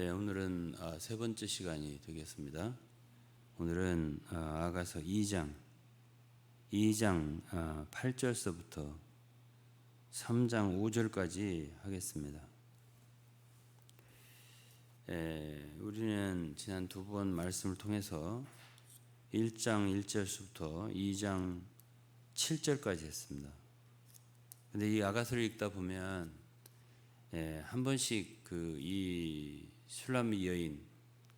오늘은 세 번째 시간이 되겠습니다. 오늘은 아가서 2장 8절서부터 3장 5절까지 하겠습니다. 우리는 지난 두 번 말씀을 통해서 1장 1절서부터 2장 7절까지 했습니다. 근데 이 아가서를 읽다 보면 한 번씩 이 슐라미 여인,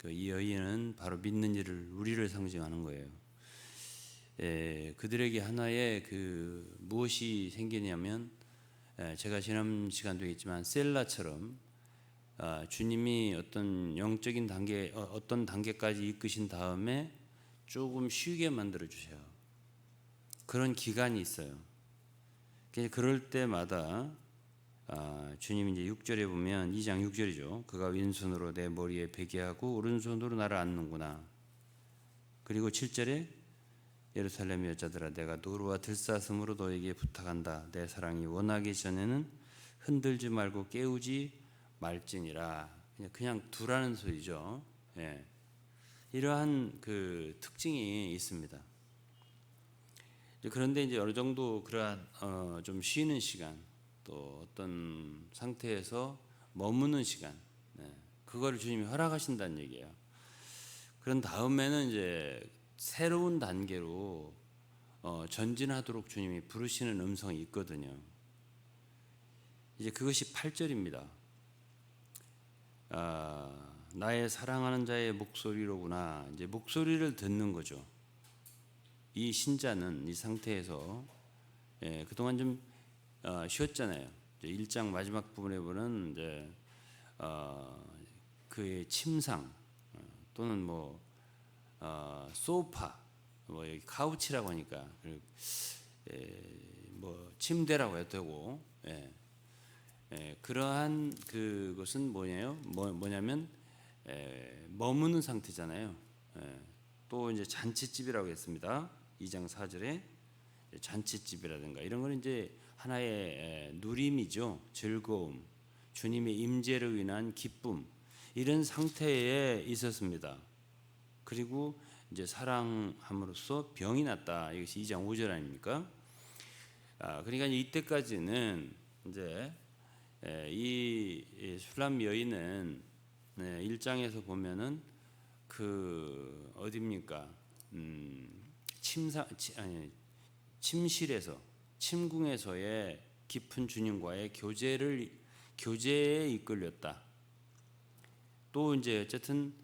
이 여인은 바로 믿는 이를 우리를 상징하는 거예요. 그들에게 하나의 무엇이 생기냐면 제가 지난 시간도 했지만 셀라처럼 주님이 어떤 영적인 단계, 어떤 단계까지 이끄신 다음에 조금 쉬게 만들어 주세요. 그런 기간이 있어요. 그럴 때마다 주님이 이제 6절에 보면 2장 6절이죠. 그가 왼손으로 내 머리에 베게 하고 오른손으로 나를 안는구나. 그리고 7절에 예루살렘 여자들아 내가 노루와 들사슴으로 너에게 부탁한다. 내 사랑이 원하기 전에는 흔들지 말고 깨우지 말지니라. 그냥 두라는 소리죠. 이러한 특징이 있습니다. 그런데 이제 어느 정도 그러한 좀 쉬는 시간, 또 어떤 상태에서 머무는 시간, 그거를 주님이 허락하신다는 얘기예요. 그런 다음에는 이제 새로운 단계로 전진하도록 주님이 부르시는 음성이 있거든요. 이제 그것이 8절입니다. 나의 사랑하는 자의 목소리로구나. 이제 목소리를 듣는 거죠. 이 신자는 이 상태에서 그동안 좀 쉬었잖아요. 1장 마지막 부분에 보면 이제 그의 침상 또는 소파, 여기 카우치라고 하니까 침대라고 해도 되고, 그러한 그것은 뭐냐면 머무는 상태잖아요. 또 이제 잔치집이라고 했습니다. 2장 4절에 잔치집이라든가 이런 거는 이제 하나의 누림이죠. 즐거움, 주님의 임재로 인한 기쁨, 이런 상태에 있었습니다. 그리고 이제 사랑함으로써 병이 났다. 이것이 2장 5절 아닙니까? 그러니까 이때까지는 이제 이 슐람 여인은 1장에서 보면은 어디입니까? 침실에서, 침궁에서의 깊은 주님과의 교제에 이끌렸다. 또 이제 어쨌든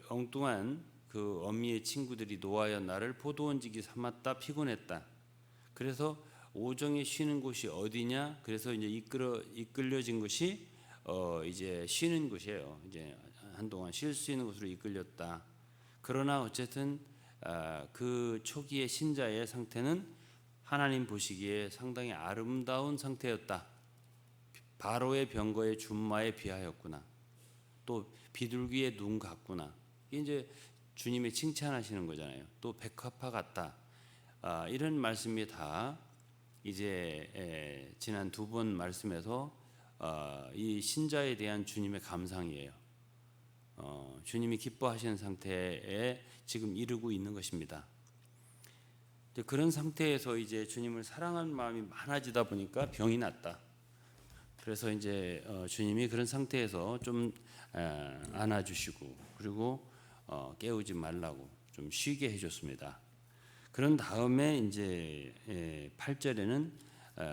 엉뚱한 어미의 친구들이 노하여 나를 포도원지기 삼았다. 피곤했다. 그래서 오정에 쉬는 곳이 어디냐? 그래서 이제 이끌려진 것이 이제 쉬는 곳이에요. 이제 한동안 쉴 수 있는 곳으로 이끌렸다. 그러나 어쨌든 그 초기의 신자의 상태는 하나님 보시기에 상당히 아름다운 상태였다. 바로의 병거의 준마에 비하였구나. 또 비둘기의 눈 같구나. 이게 이제 주님의 칭찬하시는 거잖아요. 또 백합화 같다. 이런 말씀이 다 이제 지난 두 번 말씀에서 이 신자에 대한 주님의 감상이에요. 주님이 기뻐하시는 상태에 지금 이르고 있는 것입니다. 그런 상태에서 이제 주님을 사랑하는 마음이 많아지다 보니까 병이 났다. 그래서 이제 주님이 그런 상태에서 좀 안아주시고 그리고 깨우지 말라고 좀 쉬게 해줬습니다. 그런 다음에 이제 8절에는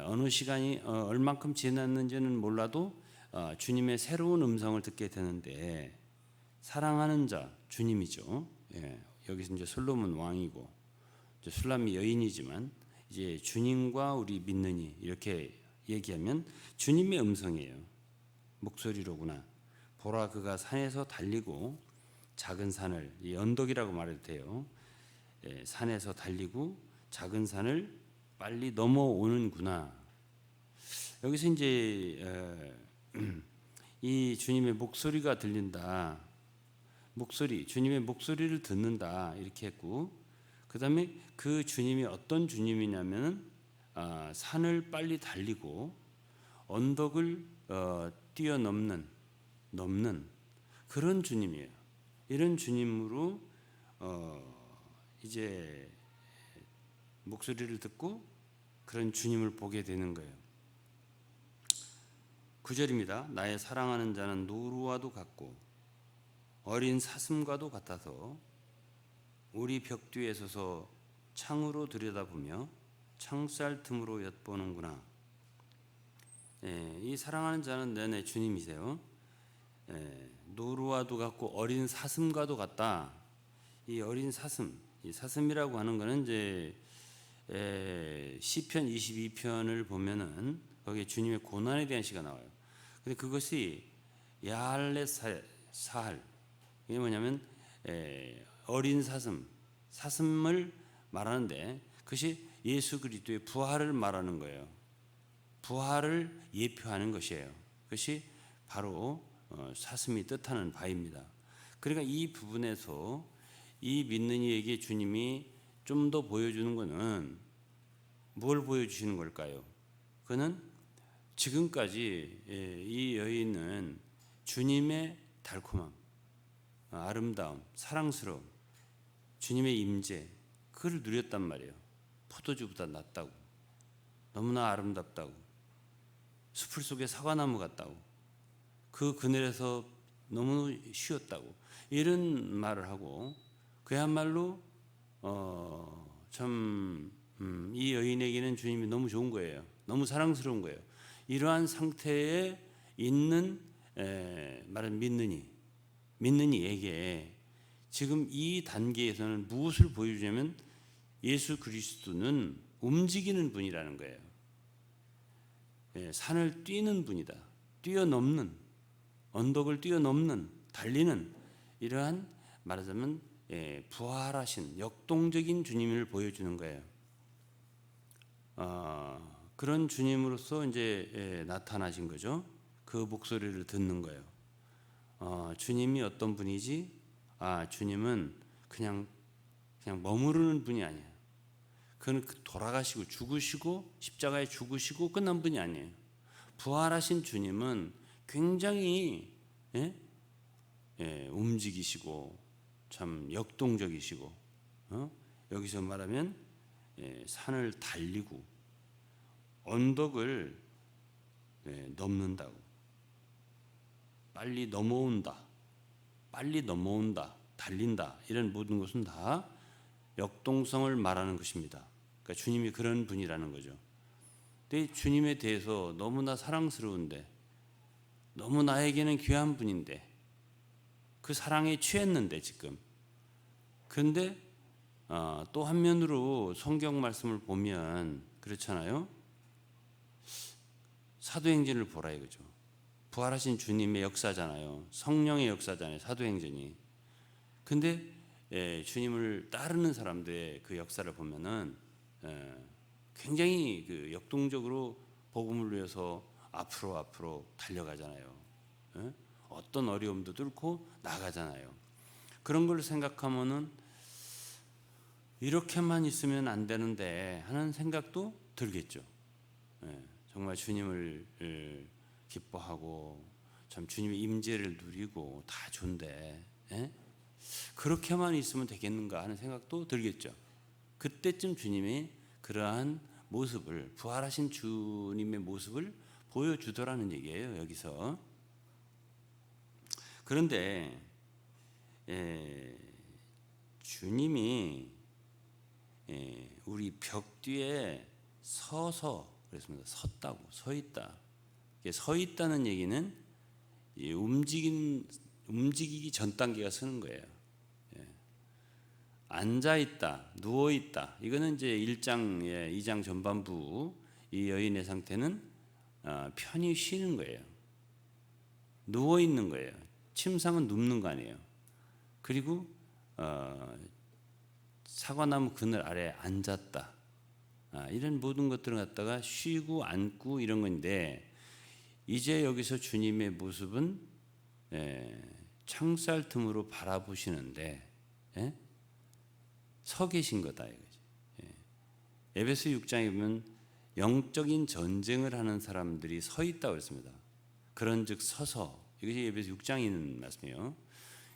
어느 시간이 얼만큼 지났는지는 몰라도 주님의 새로운 음성을 듣게 되는데, 사랑하는 자 주님이죠. 여기서 이제 솔로몬 왕이고 슐람이 여인이지만 이제 주님과 우리 믿는 이 이렇게 얘기하면 주님의 음성이에요. 목소리로구나. 보라 그가 산에서 달리고 작은 산을, 이 언덕이라고 말해도 돼요. 산에서 달리고 작은 산을 빨리 넘어오는구나. 여기서 이제 이 주님의 목소리가 들린다. 주님의 목소리를 듣는다. 이렇게 했고, 그 다음에 그 주님이 어떤 주님이냐면 산을 빨리 달리고 언덕을 뛰어넘는 그런 주님이에요. 이런 주님으로 이제 목소리를 듣고 그런 주님을 보게 되는 거예요. 9절입니다. 나의 사랑하는 자는 노루와도 같고 어린 사슴과도 같아서 우리 벽 뒤에 서서 창으로 들여다보며 창살 틈으로 엿보는구나. 이 사랑하는 자는 내 주님이세요. 노루와도 같고 어린 사슴과도 같다. 이 어린 사슴, 이 사슴이라고 하는 것은 이제 시편 22편을 보면은 거기에 주님의 고난에 대한 시가 나와요. 근데 그것이 야할렛 사할, 이게 뭐냐면 어린 사슴을 말하는데 그것이 예수 그리스도의 부활을 말하는 거예요. 부활을 예표하는 것이에요. 그것이 바로 사슴이 뜻하는 바입니다. 그러니까 이 부분에서 이 믿는 이에게 주님이 좀 더 보여주는 것은 뭘 보여주시는 걸까요? 그는 지금까지 이 여인은 주님의 달콤함, 아름다움, 사랑스러움, 주님의 임재, 그걸 누렸단 말이에요. 포도주보다 낫다고, 너무나 아름답다고, 숲을 속에 사과나무 같다고, 그 그늘에서 너무 쉬었다고, 이런 말을 하고 그야말로 이 여인에게는 주님이 너무 좋은 거예요. 너무 사랑스러운 거예요. 이러한 상태에 있는 말은 믿는 이에게 지금 이 단계에서는 무엇을 보여주냐면 예수 그리스도는 움직이는 분이라는 거예요. 산을 뛰는 분이다. 뛰어넘는, 언덕을 뛰어넘는, 달리는, 이러한 말하자면 부활하신 역동적인 주님을 보여주는 거예요. 그런 주님으로서 이제 나타나신 거죠. 그 목소리를 듣는 거예요. 주님이 어떤 분이지? 주님은 그냥 머무르는 분이 아니에요. 그는 돌아가시고 죽으시고 십자가에 죽으시고 끝난 분이 아니에요. 부활하신 주님은 굉장히 움직이시고 참 역동적이시고, 여기서 말하면 산을 달리고 언덕을 넘는다고, 빨리 넘어온다, 달린다, 이런 모든 것은 다 역동성을 말하는 것입니다. 그러니까 주님이 그런 분이라는 거죠. 근데 주님에 대해서 너무나 사랑스러운데, 너무 나에게는 귀한 분인데, 그 사랑에 취했는데 지금. 그런데 또 한면으로 성경 말씀을 보면 그렇잖아요. 사도행전을 보라 이거죠. 부활하신 주님의 역사잖아요. 성령의 역사잖아요. 사도행전이. 근데 주님을 따르는 사람들의 그 역사를 보면은 굉장히 그 역동적으로 복음을 위해서 앞으로 달려가잖아요. 어떤 어려움도 뚫고 나가잖아요. 그런 걸 생각하면은 이렇게만 있으면 안 되는데 하는 생각도 들겠죠. 정말 주님을 기뻐하고 참 주님의 임재를 누리고 다 좋은데 그렇게만 있으면 되겠는가 하는 생각도 들겠죠. 그때쯤 주님이 그러한 모습을, 부활하신 주님의 모습을 보여주더라는 얘기예요, 여기서. 그런데 주님이 우리 벽 뒤에 서서, 그랬습니다. 섰다고, 서 있다. 서 있다는 얘기는 움직이기 전 단계가 서는 거예요. 앉아 있다, 누워 있다. 이거는 이제 1장, 2장 전반부 이 여인의 상태는 편히 쉬는 거예요. 누워 있는 거예요. 침상은 눕는 거 아니에요. 그리고 사과나무 그늘 아래에 앉았다. 이런 모든 것들을 갖다가 쉬고 앉고 이런 건데, 이제 여기서 주님의 모습은 창살 틈으로 바라보시는데 서 계신 거다 이거지. 에베소 6장에 보면 영적인 전쟁을 하는 사람들이 서 있다고 했습니다. 그런즉 서서, 이것이 에베소 6장에 있는 말씀이에요.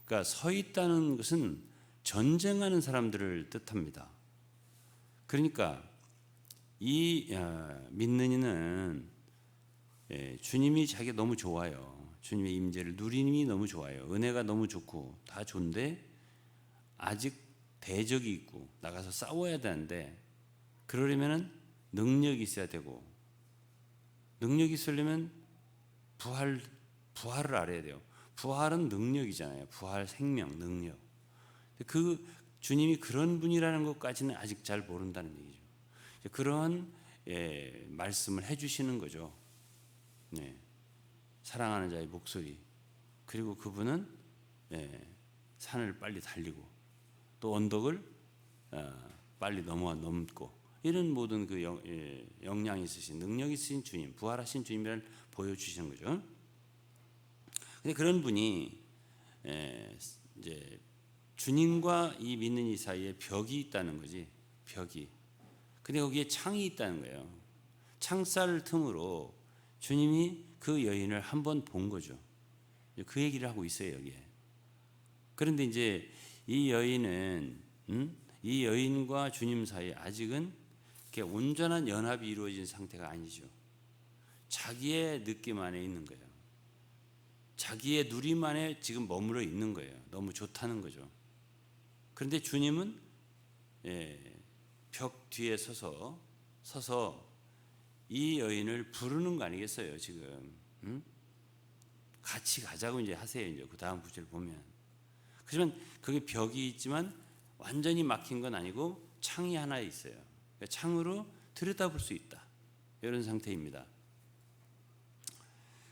그러니까 서 있다는 것은 전쟁하는 사람들을 뜻합니다. 그러니까 이 믿는 이는 주님이 자기가 너무 좋아요. 주님의 임재를 누리님이 너무 좋아요. 은혜가 너무 좋고 다 좋은데 아직 대적이 있고 나가서 싸워야 되는데 그러려면 능력이 있어야 되고 능력이 있으려면 부활을 알아야 돼요. 부활은 능력이잖아요. 부활, 생명, 능력. 그 주님이 그런 분이라는 것까지는 아직 잘 모른다는 얘기죠. 그런 말씀을 해주시는 거죠. 네. 사랑하는 자의 목소리. 그리고 그분은 산을 빨리 달리고 또 언덕을 빨리 넘고 이런 모든 그 역량이 있으신 능력이 있으신 주님, 부활하신 주님을 보여주시는 거죠. 근데 그런 분이 이제 주님과 이 믿는 이 사이에 벽이 있다는 거지. 벽이. 근데 거기에 창이 있다는 거예요. 창살 틈으로 주님이 그 여인을 한번 본 거죠. 그 얘기를 하고 있어요, 여기에. 그런데 이제 이 여인은 이 여인과 주님 사이에 아직은 이렇게 온전한 연합이 이루어진 상태가 아니죠. 자기의 느낌 안에 있는 거예요. 자기의 누림 안에 지금 머물러 있는 거예요. 너무 좋다는 거죠. 그런데 주님은 벽 뒤에 서서 이 여인을 부르는 거 아니겠어요, 지금? 같이 가자고 이제 하세요, 이제 그 다음 구절 보면. 그러면 거기 벽이 있지만 완전히 막힌 건 아니고 창이 하나 있어요. 그러니까 창으로 들여다볼 수 있다. 이런 상태입니다.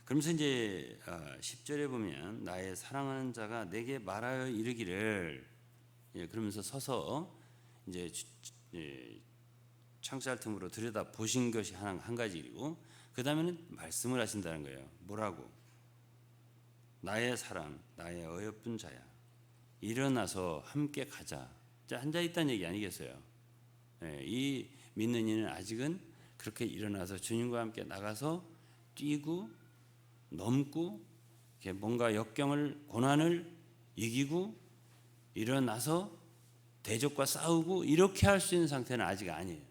그러면서 이제 10절에 보면 나의 사랑하는 자가 내게 말하여 이르기를 그러면서 서서 이제 창살 틈으로 들여다 보신 것이 한 가지 일이고 그 다음에는 말씀을 하신다는 거예요. 뭐라고? 나의 사랑, 나의 어여쁜 자야. 일어나서 함께 가자. 앉아 있다는 얘기 아니겠어요? 이 믿는 이는 아직은 그렇게 일어나서 주님과 함께 나가서 뛰고 넘고 뭔가 역경을 고난을 이기고 일어나서 대적과 싸우고 이렇게 할 수 있는 상태는 아직 아니에요.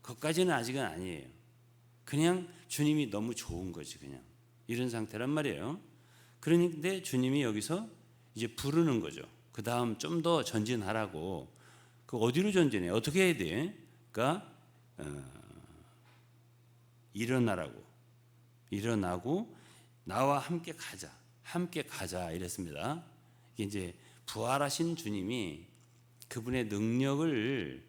그것까지는 아직은 아니에요. 그냥 주님이 너무 좋은 거지 그냥 이런 상태란 말이에요. 그런데 주님이 여기서 이제 부르는 거죠. 그 다음 좀 더 전진하라고. 그 어디로 전진해? 어떻게 해야 돼? 그러니까 일어나고 나와 함께 가자 이랬습니다. 이게 이제 부활하신 주님이 그분의 능력을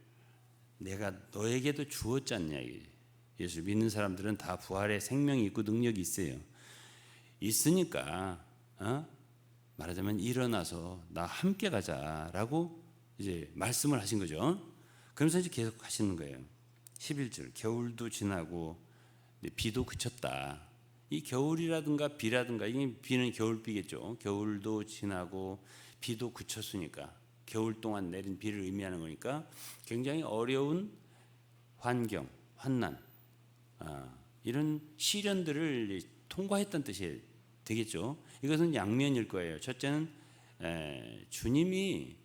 내가 너에게도 주었지 않냐. 예수 믿는 사람들은 다 부활의 생명이 있고 능력이 있어요. 있으니까 말하자면 일어나서 나 함께 가자라고 이제 말씀을 하신 거죠. 그러면서 이제 계속 하시는 거예요. 11절 겨울도 지나고 비도 그쳤다. 이 겨울이라든가 비라든가 이 비는 겨울비겠죠. 겨울도 지나고 비도 그쳤으니까 겨울 동안 내린 비를 의미하는 거니까 굉장히 어려운 환경, 환난 이런 시련들을 통과했던 뜻이 되겠죠. 이것은 양면일 거예요. 첫째는 주님이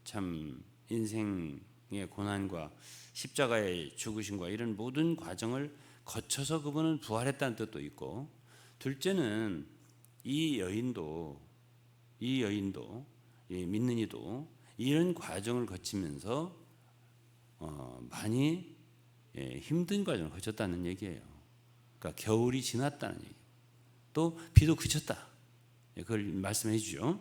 참 인생의 고난과 십자가의 죽으심과 이런 모든 과정을 거쳐서 그분은 부활했다는 뜻도 있고, 둘째는 이 여인도 믿는 이도 이런 과정을 거치면서 많이 힘든 과정을 거쳤다는 얘기예요. 그러니까 겨울이 지났다는 얘기. 또 비도 그쳤다. 그걸 말씀해 주죠.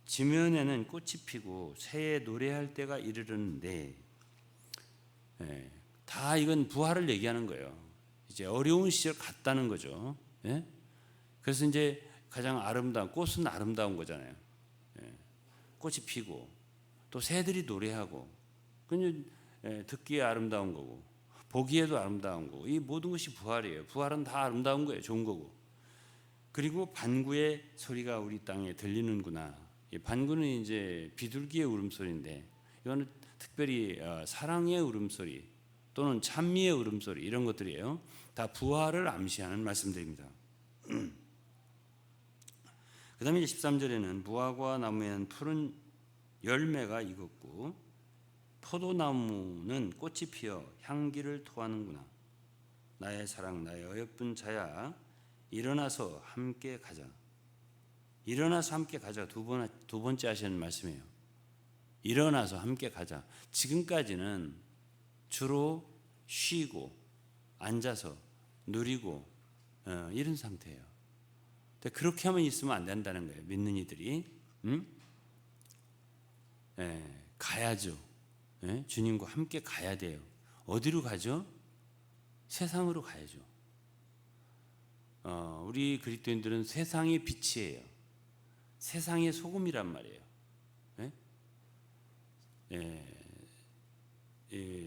지면에는 꽃이 피고 새에 노래할 때가 이르렀는데, 다 이건 부활을 얘기하는 거예요. 이제 어려운 시절 갔다는 거죠. 그래서 이제 가장 아름다운 꽃은 아름다운 거잖아요. 꽃이 피고 또 새들이 노래하고, 그냥 듣기에 아름다운 거고 보기에도 아름다운 거고, 이 모든 것이 부활이에요. 부활은 다 아름다운 거예요. 좋은 거고. 그리고 반구의 소리가 우리 땅에 들리는구나. 이 반구는 이제 비둘기의 울음소리인데, 이거는 특별히 사랑의 울음소리 또는 찬미의 울음소리 이런 것들이에요. 다 부활을 암시하는 말씀들입니다. 그 다음에 13절에는 무화과 나무에는 푸른 열매가 익었고 포도나무는 꽃이 피어 향기를 토하는구나. 나의 사랑 나의 어여쁜 자야 일어나서 함께 가자. 일어나서 함께 가자. 두 번째 하시는 말씀이에요. 일어나서 함께 가자. 지금까지는 주로 쉬고 앉아서 누리고 이런 상태예요. 근데 그렇게만 있으면 안 된다는 거예요. 믿는 이들이. 가야죠. 주님과 함께 가야 돼요. 어디로 가죠? 세상으로 가야죠. 우리 그리스도인들은 세상의 빛이에요. 세상의 소금이란 말이에요.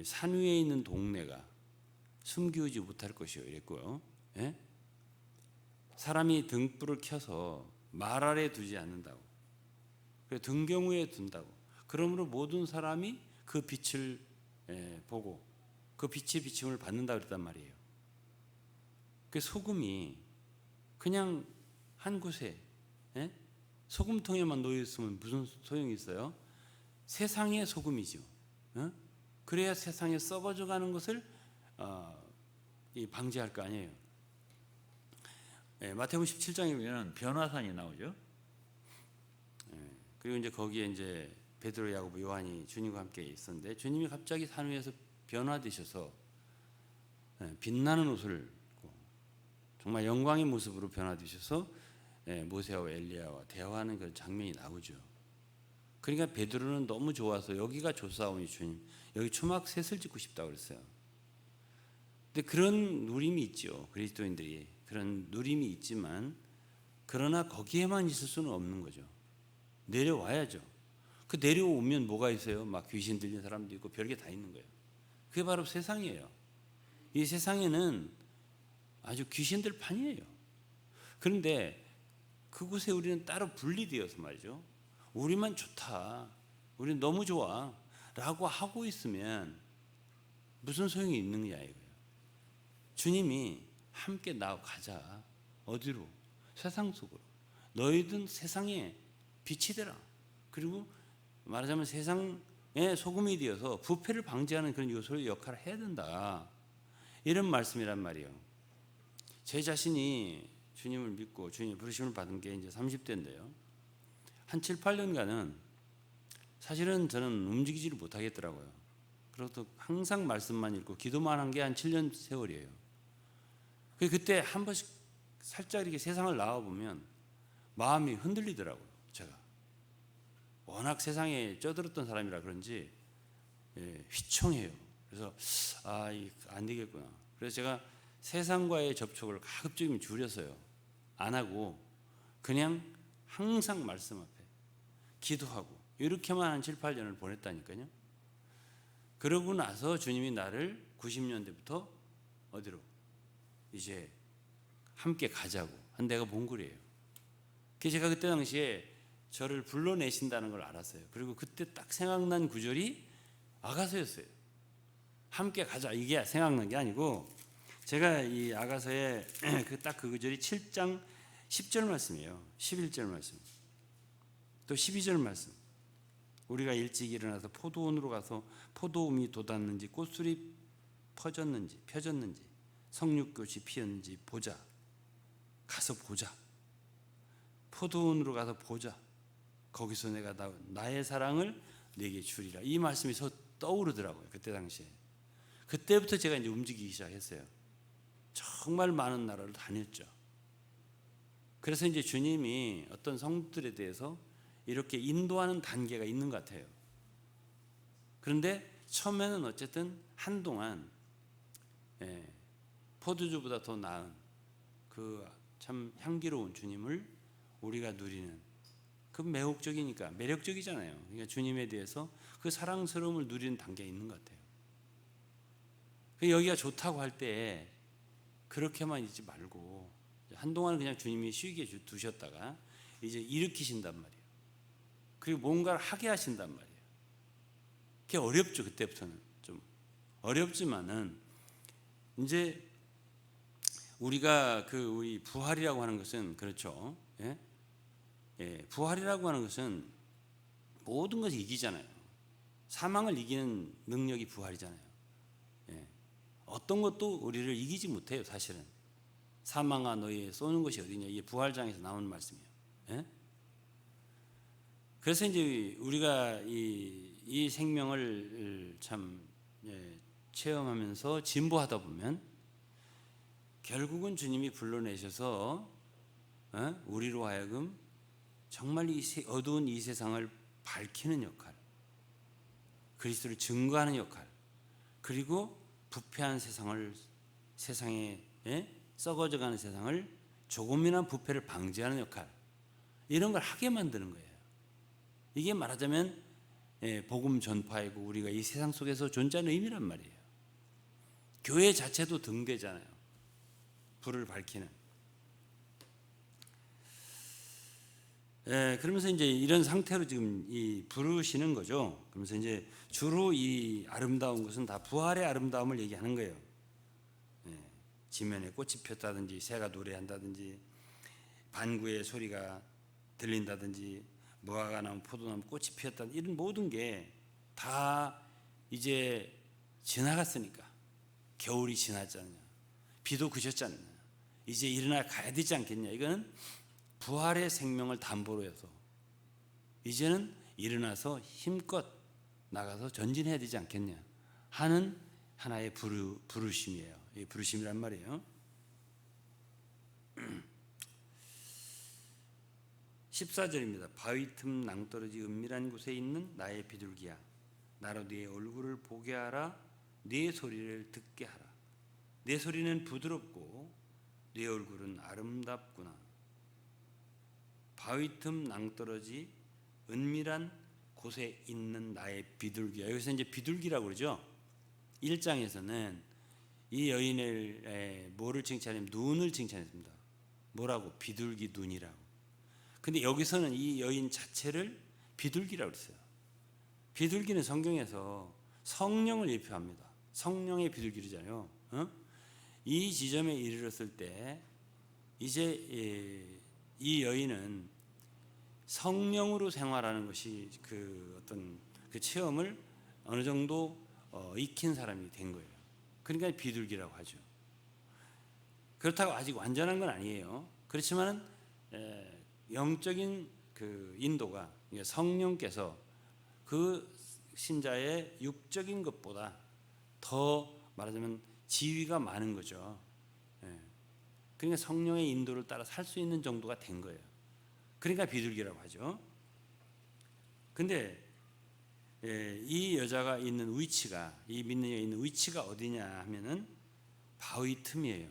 산 위에 있는 동네가 숨기우지 못할 것이요 이랬고요. 사람이 등불을 켜서 말 아래 두지 않는다고. 등경 위에 둔다고. 그러므로 모든 사람이 그 빛을 보고 그 빛의 비침을 받는다 그랬단 말이에요. 그 소금이 그냥 한 곳에 소금통에만 놓여 있으면 무슨 소용이 있어요? 세상의 소금이죠. 그래야 세상에 썩어져 가는 것을 방지할 거 아니에요. 마태복음 17장에 보면 변화산이 나오죠. 그리고 이제 거기에 이제 베드로, 야고보, 요한이 주님과 함께 있었는데 주님이 갑자기 산 위에서 변화되셔서 빛나는 옷을 입고 정말 영광의 모습으로 변화되셔서 모세와 엘리야와 대화하는 그런 장면이 나오죠. 그러니까 베드로는 너무 좋아서 여기가 좋사오니 주님 여기 초막셋을 짓고 싶다고 그랬어요. 근데 그런 누림이 있죠. 그리스도인들이 그런 누림이 있지만 그러나 거기에만 있을 수는 없는 거죠. 내려와야죠. 그 내려오면 뭐가 있어요? 막 귀신 들린 사람도 있고 별게 다 있는 거예요. 그게 바로 세상이에요. 이 세상에는 아주 귀신들 판이에요. 그런데 그곳에 우리는 따로 분리되어서 말이죠. 우리만 좋다. 우리는 너무 좋아. 라고 하고 있으면 무슨 소용이 있느냐 이거예요. 주님이 함께 나가자. 어디로? 세상 속으로. 너희든 세상에 빛이 되라. 그리고 말하자면 세상에 소금이 되어서 부패를 방지하는 그런 요소의 역할을 해야 된다. 이런 말씀이란 말이에요. 제 자신이 주님을 믿고 주님의 부르심을 받은 게 이제 30대인데요. 한 7, 8년간은 사실은 저는 움직이지를 못하겠더라고요. 그래서 항상 말씀만 읽고 기도만 한 게 한 7년 세월이에요. 그때 한 번씩 살짝 이렇게 세상을 나와보면 마음이 흔들리더라고요. 제가 워낙 세상에 쩌들었던 사람이라 그런지 휘청해요. 그래서 안 되겠구나. 그래서 제가 세상과의 접촉을 가급적이면 줄였어요. 안 하고 그냥 항상 말씀 앞에 기도하고 이렇게만 한 7, 8년을 보냈다니까요. 그러고 나서 주님이 나를 90년대부터 어디로? 이제 함께 가자고 한 데가 몽골이에요. 제가 그때 당시에 저를 불러내신다는 걸 알았어요. 그리고 그때 딱 생각난 구절이 아가서였어요. 함께 가자 이게 생각난 게 아니고 제가 이 아가서에 딱 그 구절이 7장 10절 말씀이에요. 11절 말씀 또 12절 말씀. 우리가 일찍 일어나서 포도원으로 가서 포도움이 돋았는지 꽃술이 펴졌는지 성육꽃이 피었는지 보자. 가서 보자. 포도원으로 가서 보자. 거기서 내가 나의 사랑을 내게 주리라. 이 말씀이 떠오르더라고요. 그때 당시에. 그때부터 제가 이제 움직이기 시작했어요. 정말 많은 나라를 다녔죠. 그래서 이제 주님이 어떤 성도들에 대해서 이렇게 인도하는 단계가 있는 것 같아요. 그런데 처음에는 어쨌든 한동안 포도주보다 더 나은 그 참 향기로운 주님을 우리가 누리는 그 매혹적이니까 매력적이잖아요. 그러니까 주님에 대해서 그 사랑스러움을 누리는 단계에 있는 것 같아요. 여기가 좋다고 할 때 그렇게만 있지 말고 한동안 그냥 주님이 쉬게 두셨다가 이제 일으키신단 말이에요. 그리고 뭔가를 하게 하신단 말이에요. 그게 어렵죠. 그때부터는 좀 어렵지만은 이제 우리가 우리 부활이라고 하는 것은 그렇죠. 예? 예, 부활이라고 하는 것은 모든 것을 이기잖아요. 사망을 이기는 능력이 부활이잖아요. 예. 어떤 것도 우리를 이기지 못해요, 사실은. 사망아 너희 쏘는 것이 어디냐, 이게 부활장에서 나오는 말씀이에요. 예? 그래서 이제 우리가 이 생명을 참 체험하면서 진보하다 보면 결국은 주님이 불러내셔서 우리로 하여금 정말 이 어두운 이 세상을 밝히는 역할, 그리스도를 증거하는 역할, 그리고 부패한 세상에 썩어져가는 세상을 조금이나 부패를 방지하는 역할, 이런 걸 하게 만드는 거예요. 이게 말하자면 복음 전파이고 우리가 이 세상 속에서 존재하는 의미란 말이에요. 교회 자체도 등대잖아요. 불을 밝히는. 그러면서 이제 이런 상태로 지금 부르시는 거죠. 그러면서 이제 주로 이 아름다운 것은 다 부활의 아름다움을 얘기하는 거예요. 지면에 꽃이 폈다든지 새가 노래한다든지 반구의 소리가 들린다든지 무화과 나무 포도나무 꽃이 피었다, 이런 모든 게 다 이제 지나갔으니까, 겨울이 지났지 않냐, 비도 그쳤지 않냐, 이제 일어나 가야 되지 않겠냐, 이거는 부활의 생명을 담보로 해서 이제는 일어나서 힘껏 나가서 전진해야 되지 않겠냐 하는 하나의 부르심이에요. 이 부르심이란 말이에요. 14절입니다. 바위 틈 낭떠러지 은밀한 곳에 있는 나의 비둘기야, 나로 네 얼굴을 보게 하라, 네 소리를 듣게 하라. 네 소리는 부드럽고 네 얼굴은 아름답구나. 바위 틈 낭떠러지 은밀한 곳에 있는 나의 비둘기야. 여기서 이제 비둘기라고 그러죠. 1장에서는 이 여인을 뭐를 칭찬하냐면 눈을 칭찬했습니다. 뭐라고? 비둘기 눈이라고. 근데 여기서는 이 여인 자체를 비둘기라고 했어요. 비둘기는 성경에서 성령을 예표합니다. 성령의 비둘기잖아요. 이 지점에 이르렀을 때 이제 이 여인은 성령으로 생활하는 것이 어떤 체험을 어느 정도 익힌 사람이 된 거예요. 그러니까 비둘기라고 하죠. 그렇다고 아직 완전한 건 아니에요. 그렇지만 영적인 인도가, 성령께서 그 신자의 육적인 것보다 더 말하자면 지위가 많은 거죠. 그러니까 성령의 인도를 따라 살 수 있는 정도가 된 거예요. 그러니까 비둘기라고 하죠. 근데 이 여자가 있는 위치가, 이 믿는 여자 있는 위치가 어디냐 하면은 바위 틈이에요.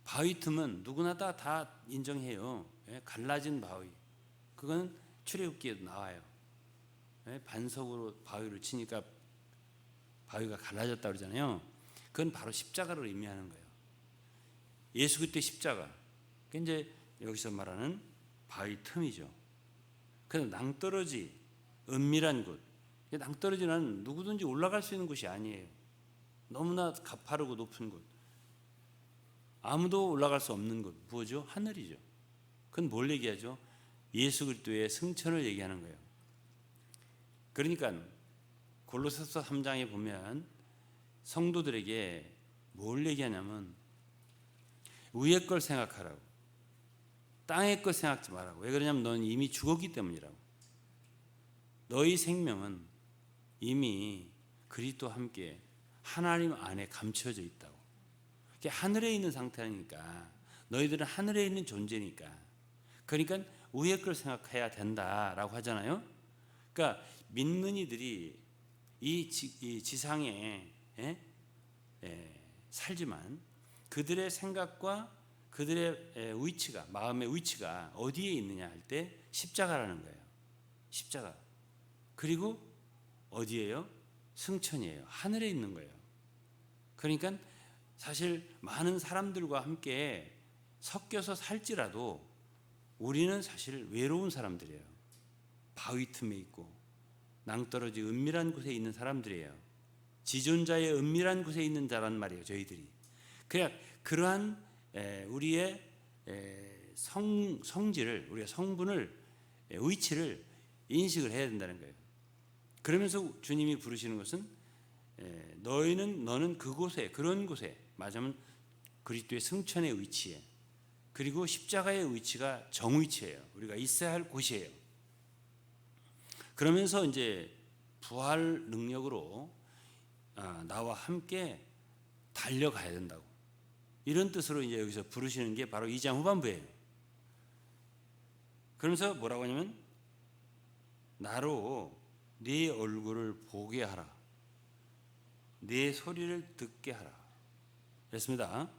바위 틈은 누구나 다 인정해요. 갈라진 바위. 그건 출애굽기에도 나와요. 반석으로 바위를 치니까 바위가 갈라졌다 그러잖아요. 그건 바로 십자가를 의미하는 거예요. 예수 그리스도의 십자가. 그게 이제 여기서 말하는 바위 틈이죠. 그래서 낭떠러지, 은밀한 곳. 낭떠러지는 누구든지 올라갈 수 있는 곳이 아니에요. 너무나 가파르고 높은 곳. 아무도 올라갈 수 없는 곳. 뭐죠? 하늘이죠. 그건 뭘 얘기하죠? 예수 그리스도의 승천을 얘기하는 거예요. 그러니까 골로새서 3장에 보면 성도들에게 뭘 얘기하냐면 위의 걸 생각하라고, 땅의 걸 생각하지 말라고. 왜 그러냐면 너는 이미 죽었기 때문이라고. 너희 생명은 이미 그리스도와 함께 하나님 안에 감춰져 있다고. 하늘에 있는 상태니까, 너희들은 하늘에 있는 존재니까, 그러니까 위의 걸 생각해야 된다라고 하잖아요. 그러니까 믿는 이들이 이 지상에 살지만 그들의 생각과 그들의 위치가, 마음의 위치가 어디에 있느냐 할 때 십자가라는 거예요. 십자가. 그리고 어디예요? 승천이에요. 하늘에 있는 거예요. 그러니까 사실 많은 사람들과 함께 섞여서 살지라도 우리는 사실 외로운 사람들이에요. 바위 틈에 있고 낭떠러지 은밀한 곳에 있는 사람들이에요. 지존자의 은밀한 곳에 있는 자란 말이에요. 저희들이. 그냥 그러한 우리의 성질을, 우리의 성분을, 위치를 인식을 해야 된다는 거예요. 그러면서 주님이 부르시는 것은 너는 그곳에, 그런 곳에, 말하자면 그리스도의 승천의 위치에, 그리고 십자가의 위치가 정위치예요. 우리가 있어야 할 곳이에요. 그러면서 이제 부활 능력으로 나와 함께 달려가야 된다고, 이런 뜻으로 이제 여기서 부르시는 게 바로 2장 후반부예요. 그러면서 뭐라고 하냐면 나로 네 얼굴을 보게 하라, 네 소리를 듣게 하라 그랬습니다.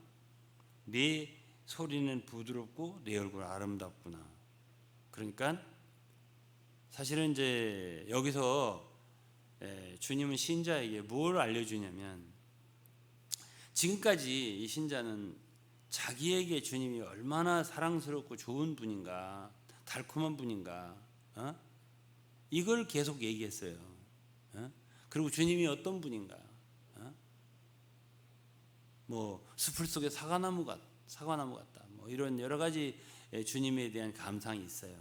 네 소리는 부드럽고 네 얼굴은 아름답구나. 그러니까 사실은 이제 여기서 주님은 신자에게 뭘 알려주냐면, 지금까지 이 신자는 자기에게 주님이 얼마나 사랑스럽고 좋은 분인가, 달콤한 분인가, 이걸 계속 얘기했어요. 그리고 주님이 어떤 분인가, 뭐 숲을 속에 사과나무 같다, 뭐 이런 여러 가지 주님에 대한 감상이 있어요.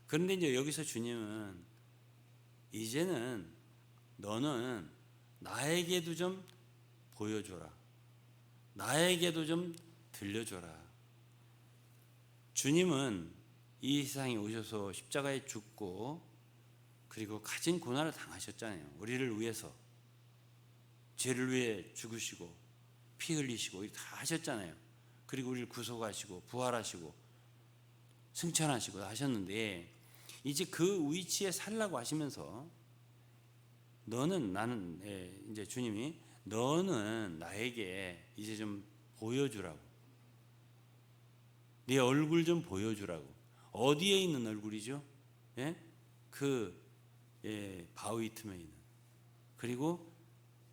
그런데 이제 여기서 주님은 이제는 너는 나에게도 좀 보여줘라, 나에게도 좀 들려줘라. 주님은 이 세상에 오셔서 십자가에 죽고 그리고 가진 고난을 당하셨잖아요. 우리를 위해서 죄를 위해 죽으시고 피 흘리시고 다 하셨잖아요. 그리고 우리를 구속하시고 부활하시고 승천하시고 하셨는데, 이제 그 위치에 살라고 하시면서 이제 주님이 너는 나에게 이제 좀 보여주라고, 네 얼굴 좀 보여주라고. 어디에 있는 얼굴이죠? 바위 틈에 있는, 그리고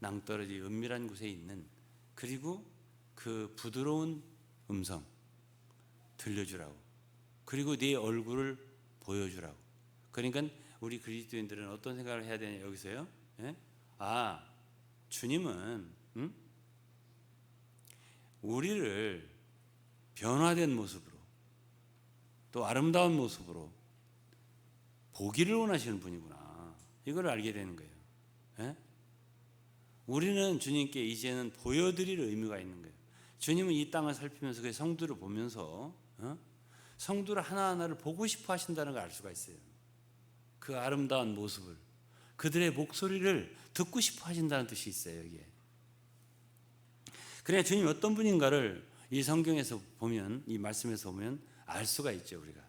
낭떠러지 은밀한 곳에 있는, 그리고 그 부드러운 음성 들려주라고, 그리고 네 얼굴을 보여주라고. 그러니까 우리 그리스도인들은 어떤 생각을 해야 되냐 여기서요? 주님은 우리를 변화된 모습으로, 또 아름다운 모습으로 보기를 원하시는 분이구나, 이걸 알게 되는 거예요. 우리는 주님께 이제는 보여드릴 의무가 있는 거예요. 주님은 이 땅을 살피면서 그 성도를 보면서 성도를 하나하나를 보고 싶어 하신다는 걸 알 수가 있어요. 그 아름다운 모습을, 그들의 목소리를 듣고 싶어 하신다는 뜻이 있어요, 여기에. 그래, 주님이 어떤 분인가를 이 성경에서 보면, 이 말씀에서 보면 알 수가 있죠, 우리가.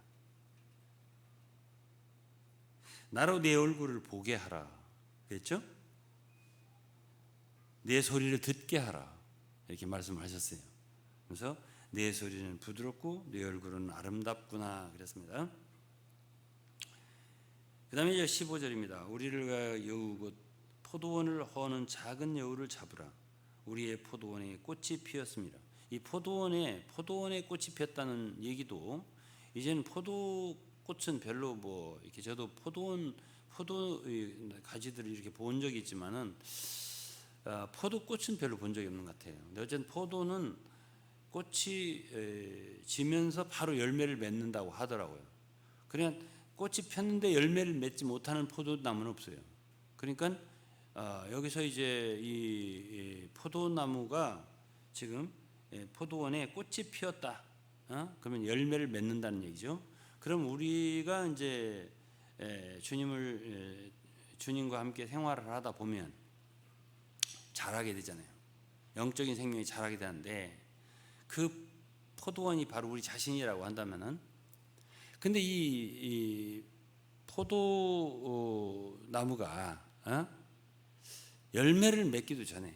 나로 내 얼굴을 보게 하라 그랬죠? 내 소리를 듣게 하라, 이렇게 말씀하셨어요. 그래서 내 소리는 부드럽고 내 얼굴은 아름답구나 그랬습니다. 그 다음에 이제 15절입니다. 우리를 위하여 여우 곧 포도원을 허는 작은 여우를 잡으라. 우리의 포도원에 꽃이 피었습니다. 이 포도원에 꽃이 피었다는 얘기도, 이제는 포도꽃은 별로 뭐 이렇게, 저도 포도 가지들을 이렇게 본 적이 있지만은 포도꽃은 별로 본 적이 없는 것 같아요. 근데 어쨌든 포도는 꽃이 지면서 바로 열매를 맺는다고 하더라고요. 그냥 꽃이 폈는데 열매를 맺지 못하는 포도나무는 없어요. 그러니까 여기서 이제 이 포도나무가 지금 포도원에 꽃이 피었다, 그러면 열매를 맺는다는 얘기죠. 그럼 우리가 이제 주님과 함께 생활을 하다 보면 자라게 되잖아요. 영적인 생명이 자라게 되는데, 그 포도원이 바로 우리 자신이라고 한다면은, 근데 이 포도나무가 열매를 맺기도 전에,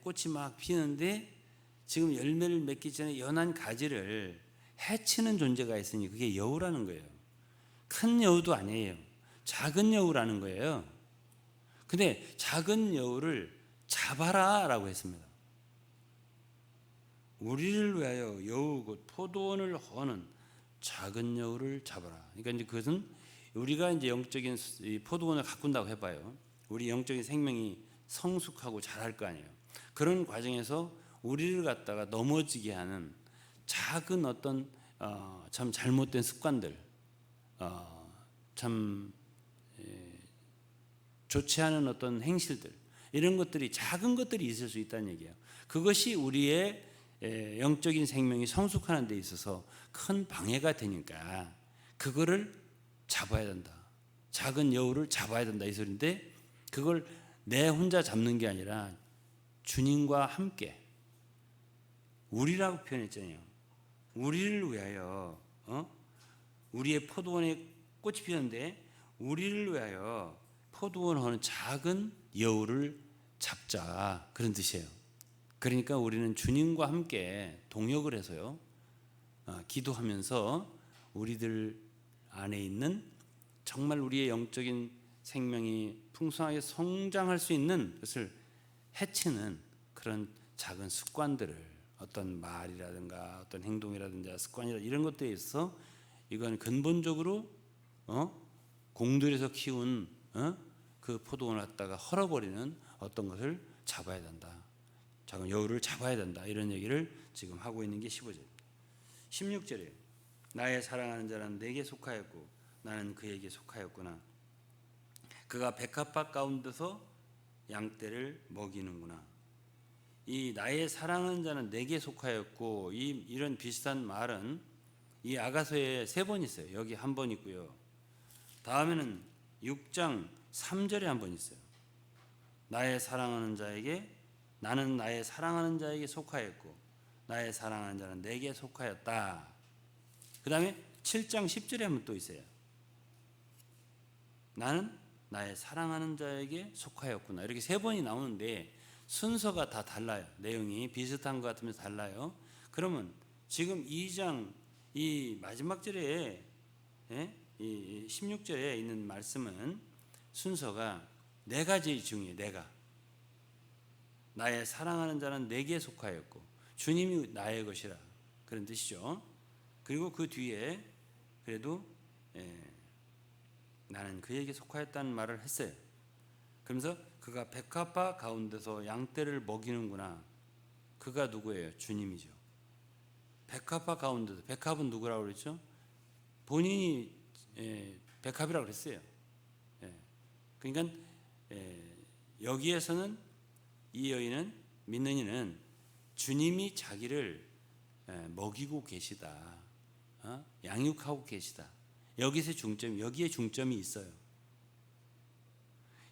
꽃이 막 피는데 지금 열매를 맺기 전에 연한 가지를 해치는 존재가 있으니 그게 여우라는 거예요. 큰 여우도 아니에요. 작은 여우라는 거예요. 근데 작은 여우를 잡아라 라고 했습니다. 우리를 위하여 여우 곧 포도원을 허는 작은 여우를 잡아라. 그러니까 이제 그것은 우리가 이제 영적인 포도원을 가꾼다고 해봐요. 우리 영적인 생명이 성숙하고 자랄 거 아니에요. 그런 과정에서 우리를 갖다가 넘어지게 하는 작은 어떤 참 잘못된 습관들, 참 좋지 않은 어떤 행실들, 이런 것들이 작은 것들이 있을 수 있다는 얘기예요. 그것이 우리의 영적인 생명이 성숙하는 데 있어서 큰 방해가 되니까 그거를 잡아야 된다. 작은 여우를 잡아야 된다 이 소리인데, 그걸 내 혼자 잡는 게 아니라 주님과 함께, 우리라고 표현했잖아요. 우리를 위하여, 우리의 포도원에 꽃이 피었는데 우리를 위하여 포도원 하는 작은 여우를 잡자, 그런 뜻이에요. 그러니까 우리는 주님과 함께 동역을 해서요, 기도하면서 우리들 안에 있는 정말 우리의 영적인 생명이 풍성하게 성장할 수 있는 것을 해치는 그런 작은 습관들을, 어떤 말이라든가 어떤 행동이라든가 습관이라 이런 것들에 있어서 이건 근본적으로 공들여서 키운 그 포도원을 갖다가 헐어버리는 어떤 것을 잡아야 된다. 작은 여우를 잡아야 된다. 이런 얘기를 지금 하고 있는 게 15절. 16절에 나의 사랑하는 자는 내게 속하였고 나는 그에게 속하였구나. 그가 백합밭 가운데서 양떼를 먹이는구나. 이 나의 사랑하는 자는 내게 속하였고, 이런 비슷한 말은 이 아가서에 3번 있어요. 여기 한 번 있고요. 다음에는 6장 3절에 한 번 있어요. 나의 사랑하는 자에게, 나는 나의 사랑하는 자에게 속하였고 나의 사랑하는 자는 내게 속하였다. 그 다음에 7장 10절에 한 번 또 있어요. 나는 나의 사랑하는 자에게 속하였구나. 이렇게 3번이 나오는데 순서가 다 달라요. 내용이 비슷한 것 같으면서 달라요. 그러면 지금 2장 이 마지막 절에, 이 16절에 있는 말씀은 순서가 4가지 중에 4가. 나의 사랑하는 자는 내게 속하였고 주님이 나의 것이라, 그런 뜻이죠. 그리고 그 뒤에 그래도 나는 그에게 속하였다는 말을 했어요. 그러면서 그가 백합화 가운데서 양떼를 먹이는구나. 그가 누구예요? 주님이죠. 백합화 가운데서, 백합은 누구라고 그랬죠? 본인이 백합이라고 그랬어요. 그러니까 여기에서는 이 여인은, 믿는 이는 주님이 자기를 먹이고 계시다, 양육하고 계시다. 여기에 중점이 있어요.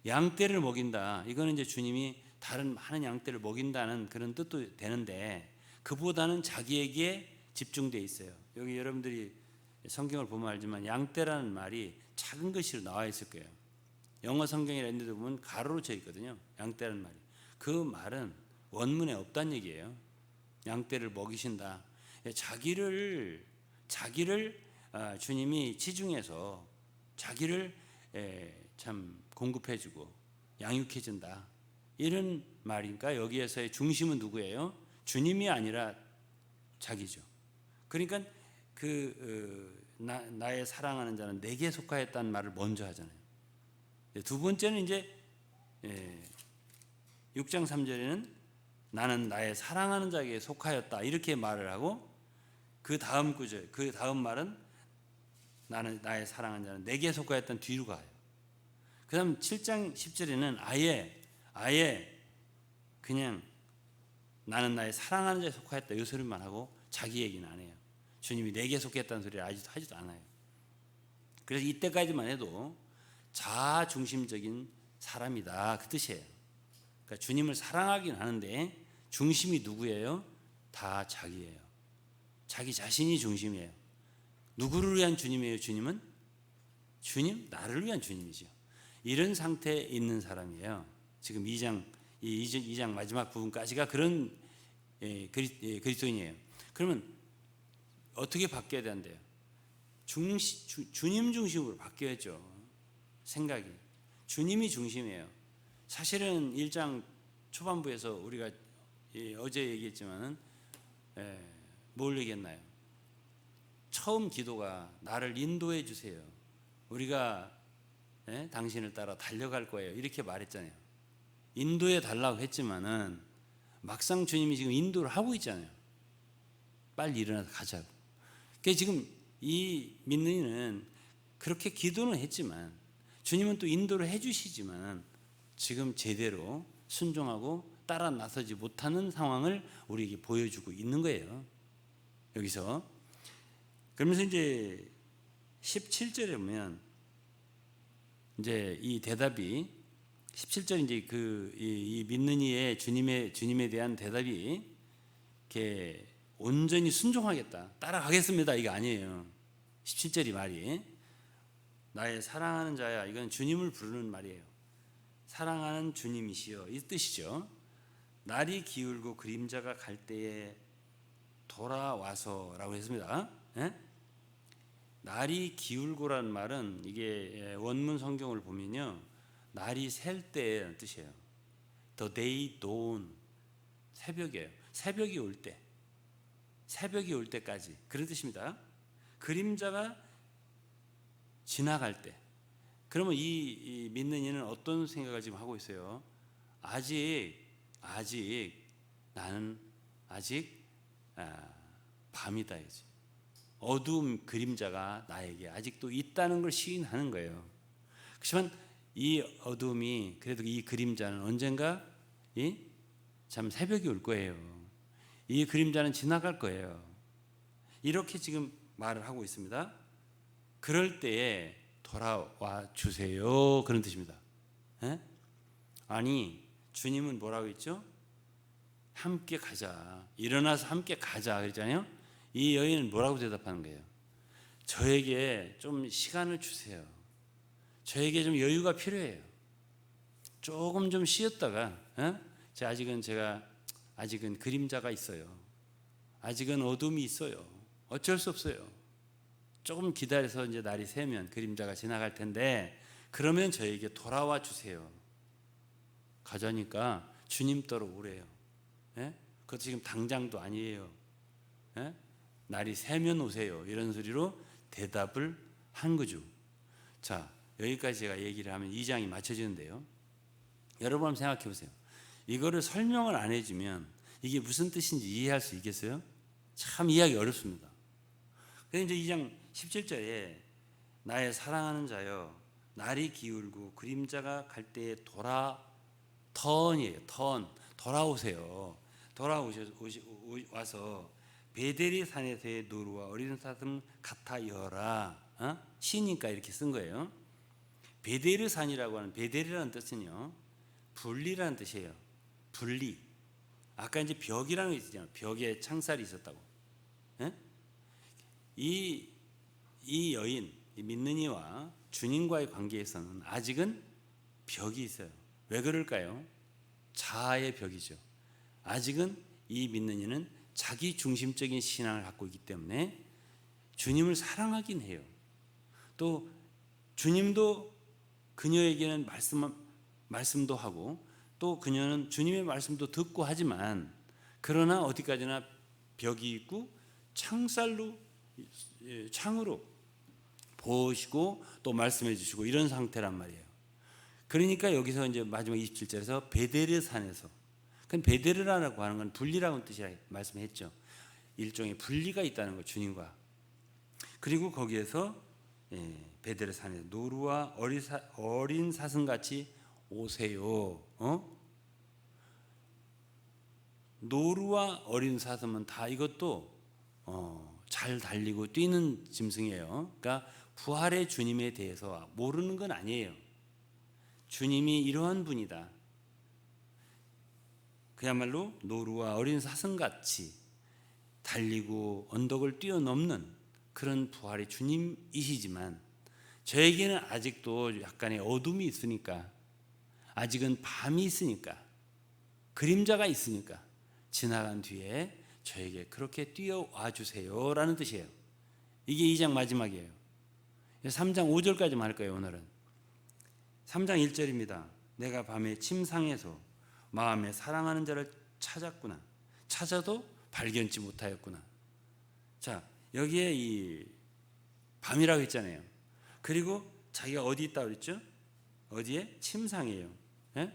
양떼를 먹인다. 이거는 이제 주님이 다른 많은 양떼를 먹인다는 그런 뜻도 되는데, 그보다는 자기에게 집중되어 있어요. 여기 여러분들이 성경을 보면 알지만 양떼라는 말이 작은 글씨로 나와 있을 거예요. 영어 성경이라 있는 데 보면 가로로 쳐 있거든요. 양떼라는 말이. 그 말은 원문에 없다는 얘기예요. 양떼를 먹이신다. 자기를 주님이 지중해서 자기를 참 공급해주고 양육해준다, 이런 말이니까 여기에서의 중심은 누구예요? 주님이 아니라 자기죠. 그러니까 나의 사랑하는 자는 내게 속하였다는 말을 먼저 하잖아요. 두 번째는 이제 6장 3절에는 나는 나의 사랑하는 자에게 속하였다, 이렇게 말을 하고, 그 다음 구절, 그 다음 말은 나는 나의 사랑하는 자는 내게 속하였다는 뒤로 가요. 그 다음 7장 10절에는 아예 그냥 나는 나의 사랑하는 자에 속하였다, 이 소리만 하고 자기 얘기는 안 해요. 주님이 내게 속했다는 소리를 하지도 않아요. 그래서 이때까지만 해도 자아중심적인 사람이다, 그 뜻이에요. 그러니까 주님을 사랑하긴 하는데 중심이 누구예요? 다 자기예요. 자기 자신이 중심이에요. 누구를 위한 주님이에요? 주님은? 주님, 나를 위한 주님이죠. 이런 상태에 있는 사람이에요. 지금 2장 마지막 부분까지가 그런 그리스도인이에요. 그러면 어떻게 바뀌어야 되는데요? 주님 중심으로 바뀌어야죠. 생각이 주님이 중심이에요. 사실은 1장 초반부에서 우리가 어제 얘기했지만은 뭘 얘기했나요? 처음 기도가 나를 인도해 주세요. 우리가 당신을 따라 달려갈 거예요, 이렇게 말했잖아요. 인도해 달라고 했지만은 막상 주님이 지금 인도를 하고 있잖아요. 빨리 일어나서 가자고. 그러니까 지금 이 믿는 이는 그렇게 기도는 했지만 주님은 또 인도를 해주시지만 지금 제대로 순종하고 따라 나서지 못하는 상황을 우리에게 보여주고 있는 거예요. 여기서 그러면서 이제 17절에 보면 이제 이 대답이 17절 이제 이 믿는 이의 주님에 대한 대답이 이렇게 온전히 순종하겠다, 따라가겠습니다, 이게 아니에요. 17절이 말이 나의 사랑하는 자야, 이건 주님을 부르는 말이에요. 사랑하는 주님이시여, 이 뜻이죠. 날이 기울고 그림자가 갈 때에 돌아와서라고 했습니다. 예? 날이 기울고라는 말은 이게 원문 성경을 보면요, 날이 셀 때의 뜻이에요. The day dawn, 새벽이에요. 새벽이 올 때, 새벽이 올 때까지 그런 뜻입니다. 그림자가 지나갈 때. 그러면 이 믿는 이는 어떤 생각을 지금 하고 있어요? 아직 나는 아직 밤이다 이제. 어두움 그림자가 나에게 아직도 있다는 걸 시인하는 거예요. 그렇지만 이 어두움이, 그래도 이 그림자는 언젠가 참 새벽이 올 거예요. 이 그림자는 지나갈 거예요. 이렇게 지금 말을 하고 있습니다. 그럴 때에 돌아와 주세요, 그런 뜻입니다. 에? 아니 주님은 뭐라고 했죠? 함께 가자, 일어나서 함께 가자 그랬잖아요. 이 여인은 뭐라고 대답하는 거예요? 저에게 좀 시간을 주세요. 저에게 좀 여유가 필요해요. 조금 좀 쉬었다가 제가 아직은 그림자가 있어요. 아직은 어둠이 있어요. 어쩔 수 없어요. 조금 기다려서 이제 날이 새면 그림자가 지나갈 텐데 그러면 저에게 돌아와 주세요. 가자니까 주님 따로 오래요. 예? 그것도 지금 당장도 아니에요. 예? 날이 새면 오세요. 이런 소리로 대답을 한 거죠. 자, 여기까지 제가 얘기를 하면 2장이 맞춰지는데요. 여러분 한번 생각해 보세요. 이거를 설명을 안 해주면 이게 무슨 뜻인지 이해할 수 있겠어요? 참 이해하기 어렵습니다. 그래서 이제 2장 17절에 나의 사랑하는 자여, 날이 기울고 그림자가 갈 때에 턴이에요. 돌아오세요. 와서 베델리 산에서의 노루와 어린 사슴 같아여라. 시니까 이렇게 쓴 거예요. 베델리 산이라고 하는, 베델이라는 뜻은요, 분리라는 뜻이에요. 분리. 아까 이제 벽이라는 게 있잖아요. 벽에 창살이 있었다고. 예? 이 여인, 이 믿는 이와 주님과의 관계에서는 아직은 벽이 있어요. 왜 그럴까요? 자아의 벽이죠. 아직은 이 믿는 이는 자기 중심적인 신앙을 갖고 있기 때문에 주님을 사랑하긴 해요. 또 주님도 그녀에게는 말씀도 하고 또 그녀는 주님의 말씀도 듣고 하지만 그러나 어디까지나 벽이 있고 창으로 보시고 또 말씀해 주시고 이런 상태란 말이에요. 그러니까 여기서 이제 마지막 27절에서 베델의 산에서, 그럼 베델이라고 하는 건 분리라는 뜻이라고 말씀했죠. 일종의 분리가 있다는 거, 주님과. 그리고 거기에서 베델의 산에 노루와 어린 사슴같이 오세요. 노루와 어린 사슴은 다 이것도 잘 달리고 뛰는 짐승이에요. 그러니까 부활의 주님에 대해서 모르는 건 아니에요. 주님이 이러한 분이다. 그야말로 노루와 어린 사슴같이 달리고 언덕을 뛰어넘는 그런 부활의 주님이시지만 저에게는 아직도 약간의 어둠이 있으니까, 아직은 밤이 있으니까, 그림자가 있으니까 지나간 뒤에 저에게 그렇게 뛰어와 주세요 라는 뜻이에요. 이게 2장 마지막이에요. 3장 5절까지만 할 거예요. 오늘은 3장 1절입니다. 내가 밤에 침상에서 마음에 사랑하는 자를 찾았구나. 찾아도 발견치 못하였구나. 자, 여기에 이 밤이라고 했잖아요. 그리고 자기가 어디 있다고 그랬죠? 어디에? 침상이에요. 예?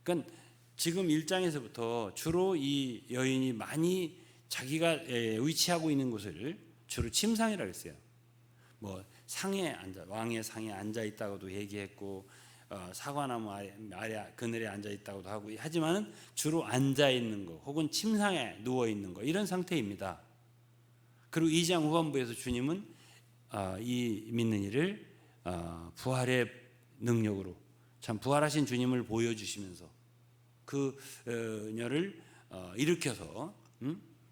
그러니까 지금 1장에서부터 주로 이 여인이 많이 자기가 위치하고 있는 곳을 주로 침상이라고 했어요. 뭐 상에 앉아, 왕의 상에 앉아 있다고도 얘기했고, 사과나무 아래 그늘에 앉아 있다고도 하고, 하지만은 주로 앉아 있는 거 혹은 침상에 누워 있는 거, 이런 상태입니다. 그리고 2장 후반부에서 주님은 이 믿는 이를 부활의 능력으로, 참 부활하신 주님을 보여주시면서 그녀를 일으켜서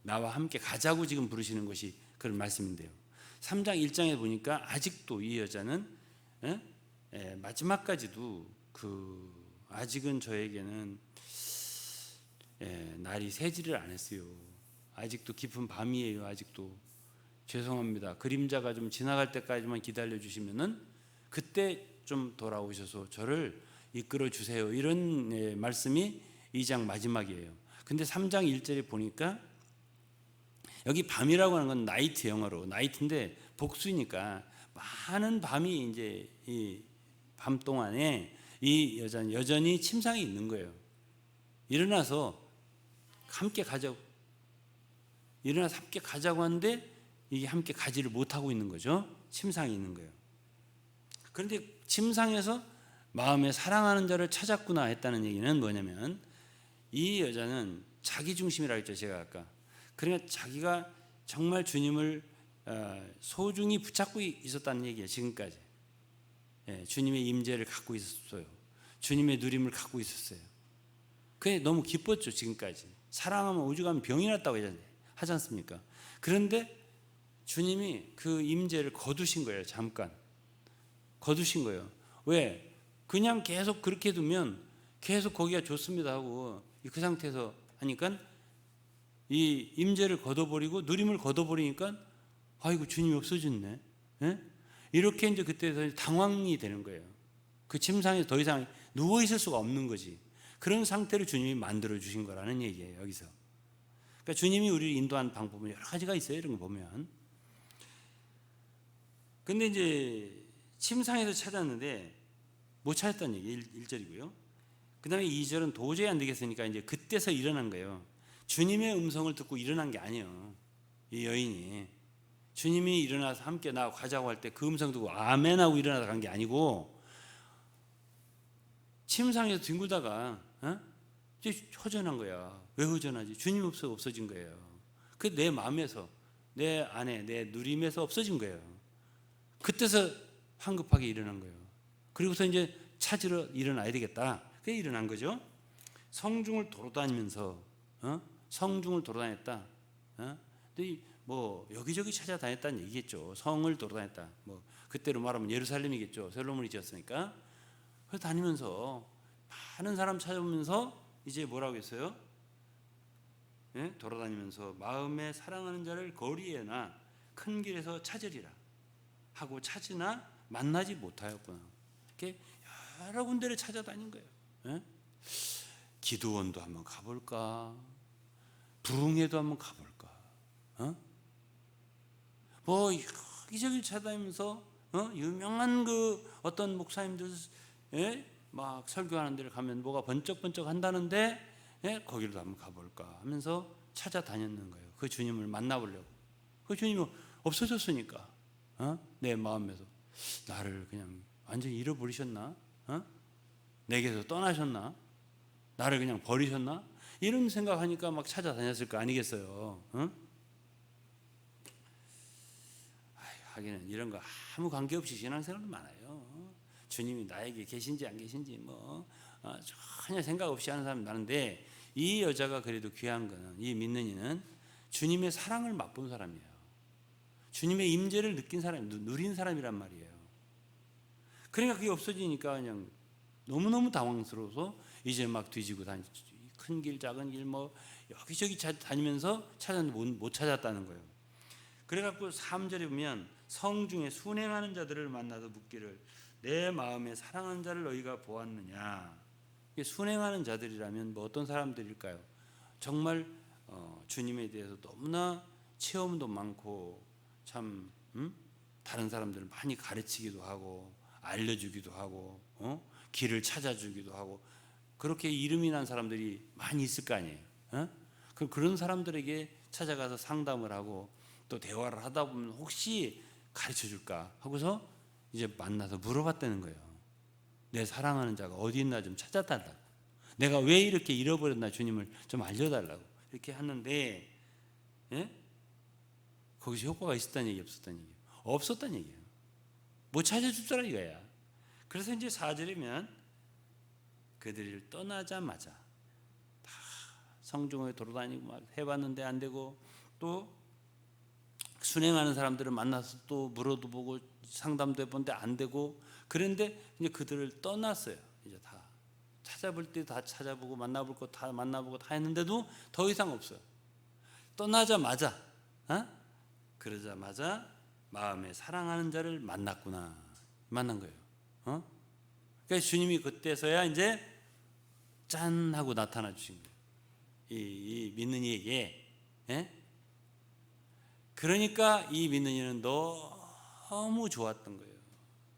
나와 함께 가자고 지금 부르시는 것이 그런 말씀인데요. 3장 1장에 보니까 아직도 이 여자는 마지막까지도 아직은 저에게는 날이 새지를 않았어요. 아직도 깊은 밤이에요. 아직도 죄송합니다. 그림자가 좀 지나갈 때까지만 기다려 주시면은 그때 좀 돌아오셔서 저를 이끌어 주세요. 이런 말씀이 2장 마지막이에요. 근데 3장 1절에 보니까 여기 밤이라고 하는 건 나이트, 영어로 나이트인데 복수니까 많은 밤이 이제 이 밤 동안에 이 여자는 여전히 침상에 있는 거예요. 일어나서 함께 가자고, 일어나서 함께 가자고 하는데 이게 함께 가지를 못하고 있는 거죠. 침상에 있는 거예요. 그런데 침상에서 마음에 사랑하는 자를 찾았구나 했다는 얘기는 뭐냐면, 이 여자는 자기 중심이라고 했죠, 제가 아까. 그러니까 자기가 정말 주님을 소중히 붙잡고 있었다는 얘기예요. 지금까지 주님의 임재를 갖고 있었어요. 주님의 누림을 갖고 있었어요. 그게 너무 기뻤죠. 지금까지 사랑하면 오죽하면 병이 났다고 하지 않습니까? 그런데 주님이 그 임재를 거두신 거예요. 잠깐 거두신 거예요. 왜? 그냥 계속 그렇게 두면 계속 거기가 좋습니다 하고 그 상태에서 하니까 이 임재를 걷어버리고 누림을 걷어버리니까 아이고 주님이 없어졌네. 이렇게 이제 그때서 당황이 되는 거예요. 그 침상에 더 이상 누워 있을 수가 없는 거지. 그런 상태를 주님이 만들어 주신 거라는 얘기예요. 여기서. 그러니까 주님이 우리를 인도하는 방법은 여러 가지가 있어요. 이런 거 보면. 근데 이제 침상에서 찾았는데 못 찾았다는 얘기 1절이고요. 그 다음에 2절은 도저히 안 되겠으니까 이제 그때서 일어난 거예요. 주님의 음성을 듣고 일어난 게 아니에요. 이 여인이 주님이 일어나서 함께 나하고 가자고 할 때 그 음성 듣고 아멘 하고 일어나서 간 게 아니고 침상에서 뒹굴다가 이제 허전한 거야. 왜 허전하지? 주님 없어진 거예요. 그 내 마음에서, 내 안에, 내 누림에서 없어진 거예요. 그때서 황급하게 일어난 거예요. 그리고서 이제 찾으러 일어나야 되겠다. 그게 일어난 거죠. 성중을 돌아다니면서 성중을 돌아다녔다. 근데 뭐 여기저기 찾아다녔다는 얘기겠죠. 성을 돌아다녔다. 뭐 그때로 말하면 예루살렘이겠죠. 솔로몬이 지었으니까. 그래서 다니면서 많은 사람 찾아보면서 이제 뭐라고 했어요? 돌아다니면서 마음에 사랑하는 자를 거리에나 큰 길에서 찾으리라 하고 찾으나 만나지 못하였구나. 이렇게 여러 군데를 찾아다닌 거예요. 기드온도 한번 가볼까? 부흥회도 한번 가볼까? 뭐 여기저기 찾아다니면서 유명한 그 어떤 목사님들 막 설교하는 데를 가면 뭐가 번쩍번쩍 한다는데 거기로도 한번 가볼까 하면서 찾아다녔는 거예요. 그 주님을 만나보려고. 그 주님이 없어졌으니까 내 마음에서 나를 그냥 완전히 잃어버리셨나? 내게서 떠나셨나? 나를 그냥 버리셨나? 이런 생각하니까 막 찾아다녔을 거 아니겠어요? 하기는 이런 거 아무 관계없이 신앙생활도 많아요. 주님이 나에게 계신지 안 계신지 뭐 전혀 생각 없이 하는 사람 많은데, 이 여자가 그래도 귀한 거는, 이 믿는 이는 주님의 사랑을 맛본 사람이에요. 주님의 임재를 느낀 사람, 누린 사람이란 말이에요. 그러니까 그게 없어지니까 그냥 너무너무 당황스러워서 이제 막 뒤지고 다니죠. 큰 길, 작은 길, 뭐 여기저기 다니면서 찾았는데 못 찾았다는 거예요. 그래갖고 3절에 보면 성중에 순행하는 자들을 만나서 묻기를 내 마음에 사랑하는 자를 너희가 보았느냐. 순행하는 자들이라면 뭐 어떤 사람들일까요? 정말 주님에 대해서 너무나 체험도 많고 참 다른 사람들을 많이 가르치기도 하고 알려주기도 하고 길을 찾아주기도 하고 그렇게 이름이 난 사람들이 많이 있을 거 아니에요. 어? 그런 사람들에게 찾아가서 상담을 하고 또 대화를 하다 보면 혹시 가르쳐 줄까 하고서 이제 만나서 물어봤다는 거예요. 내 사랑하는 자가 어디 있나 좀 찾아달라고. 내가 왜 이렇게 잃어버렸나 주님을 좀 알려달라고 이렇게 하는데, 예? 거기서 효과가 있었다는 얘기 없었다는 얘기예요. 없었다는 얘기예요. 못 찾아주더라 이거야. 그래서 이제 4절이면 그들을 떠나자마자 다 성중에 돌아다니고 막 해봤는데 안 되고, 또 순행하는 사람들을 만나서 또 물어도 보고 상담도 해본데 안 되고, 그런데 이제 그들을 떠났어요. 이제 다 찾아볼 때 다 찾아보고 만나볼 거 다 만나보고 다 했는데도 더 이상 없어요. 떠나자마자, 그러자마자 마음에 사랑하는 자를 만났구나, 만난 거예요. 그러니까 주님이 그때서야 이제 짠 하고 나타나 주신 거예요. 이 믿는 이에게. 그러니까 이 믿는 이는 너무 좋았던 거예요.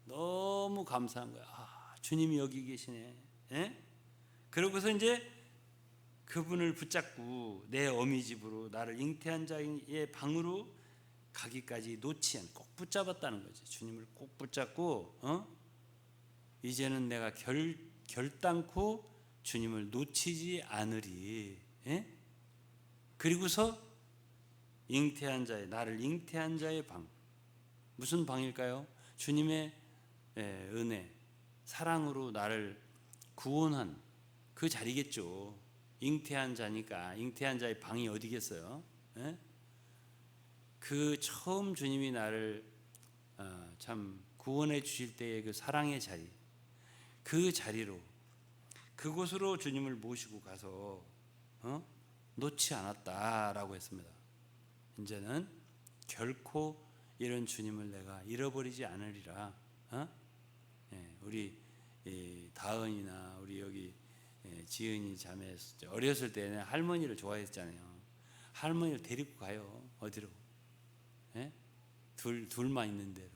너무 감사한 거예요. 주님이 여기 계시네. 그러고서 이제 그분을 붙잡고 내 어미 집으로, 나를 잉태한 자의 방으로 가기까지 놓지 않고 꼭 붙잡았다는 거지. 주님을 꼭 붙잡고, 이제는 내가 결단코 주님을 놓치지 않으리. 그리고서 잉태한 자의, 나를 잉태한 자의 방, 무슨 방일까요? 주님의 은혜, 사랑으로 나를 구원한 그 자리겠죠. 잉태한 자니까 잉태한 자의 방이 어디겠어요? 그 처음 주님이 나를 참 구원해 주실 때의 그 사랑의 자리, 그 자리로, 그곳으로 주님을 모시고 가서 놓지 않았다라고 했습니다. 이제는 결코 이런 주님을 내가 잃어버리지 않으리라. 우리 다은이나 우리 여기 지은이 자매 어렸을 때는 할머니를 좋아했잖아요. 할머니를 데리고 가요. 어디로? 둘만 있는 데로.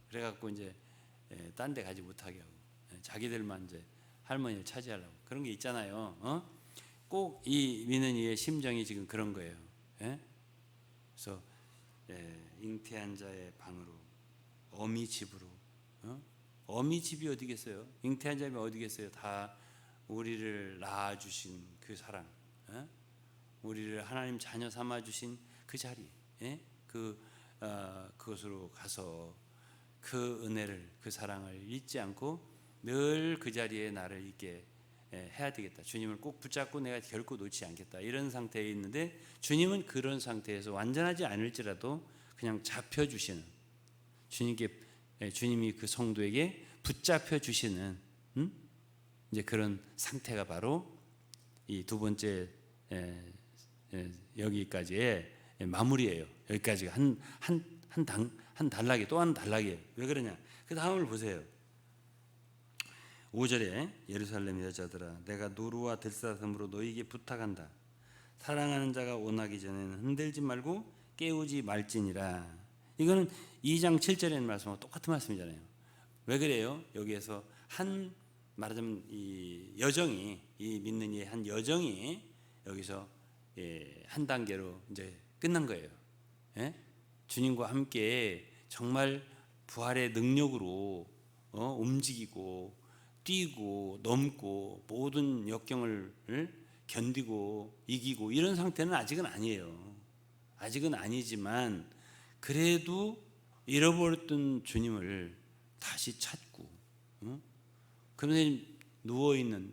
그래갖고 이제 딴 데 가지 못하게 하고, 자기들만 이제 할머니를 차지하려고, 그런 게 있잖아요. 꼭 이 믿는 이의 심정이 지금 그런 거예요. 그래서 잉태한 자의 방으로, 어미 집으로. 어미 집이 어디겠어요? 잉태한 자이 어디겠어요? 다 우리를 낳아주신 그 사랑, 우리를 하나님 자녀 삼아주신 그 자리, 그것으로 가서 그 은혜를, 그 사랑을 잊지 않고 늘 그 자리에 나를 있게 해야 되겠다. 주님을 꼭 붙잡고 내가 결코 놓지 않겠다. 이런 상태에 있는데, 주님은 그런 상태에서 완전하지 않을지라도 그냥 잡혀주시는, 주님이 그 성도에게 붙잡혀 주시는 이제 그런 상태가 바로 이 두 번째 여기까지의 마무리예요. 여기까지가 한 단락이, 또 한 단락이에요. 왜 그러냐? 그 다음을 보세요. 5절에 예루살렘 여자들아, 내가 노루와 들사슴으로 너희에게 부탁한다. 사랑하는 자가 원하기 전에는 흔들지 말고 깨우지 말지니라. 이거는 2장 7절에 있는 말씀하고 똑같은 말씀이잖아요. 왜 그래요? 여기에서 말하자면 이 여정이, 이 믿는 이의 한 여정이 여기서 한 단계로 이제 끝난 거예요. 주님과 함께 정말 부활의 능력으로 움직이고 뛰고 넘고 모든 역경을 견디고 이기고 이런 상태는 아직은 아니에요. 아직은 아니지만 그래도 잃어버렸던 주님을 다시 찾고, 그런데 누워있는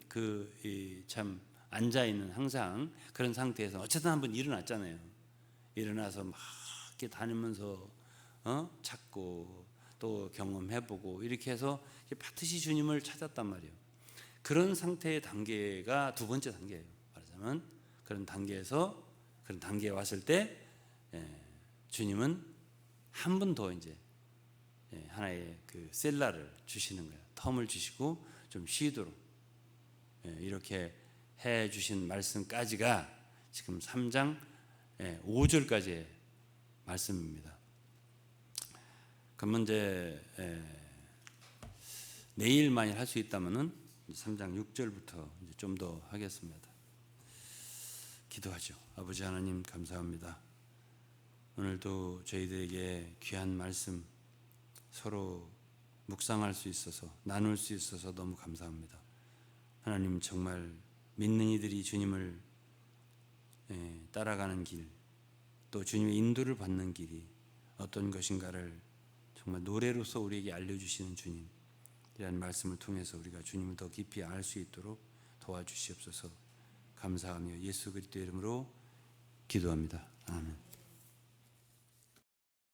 참 앉아있는 항상 그런 상태에서 어쨌든 한번 일어났잖아요. 일어나서 막 이렇게 다니면서 찾고 또 경험해보고 이렇게 해서 반드시 주님을 찾았단 말이에요. 그런 상태의 단계가 두 번째 단계예요. 말하자면 그런 단계에 왔을 때 주님은 한 번 더 이제 하나의 그 셀라를 주시는 거예요. 텀을 주시고 좀 쉬도록 이렇게 해 주신 말씀까지가 지금 3장 5절까지의 말씀입니다. 그러면 이제 내일 만일 할 수 있다면은 3장 6절부터 좀 더 하겠습니다. 기도하죠. 아버지 하나님 감사합니다. 오늘도 저희들에게 귀한 말씀 서로 묵상할 수 있어서 나눌 수 있어서 너무 감사합니다. 하나님 정말 믿는 이들이 주님을 따라가는 길, 또 주님의 인도를 받는 길이 어떤 것인가를 정말 노래로서 우리에게 알려주시는 주님이라는 말씀을 통해서 우리가 주님을 더 깊이 알 수 있도록 도와주시옵소서. 감사하며 예수 그리스도의 이름으로 기도합니다. 아멘.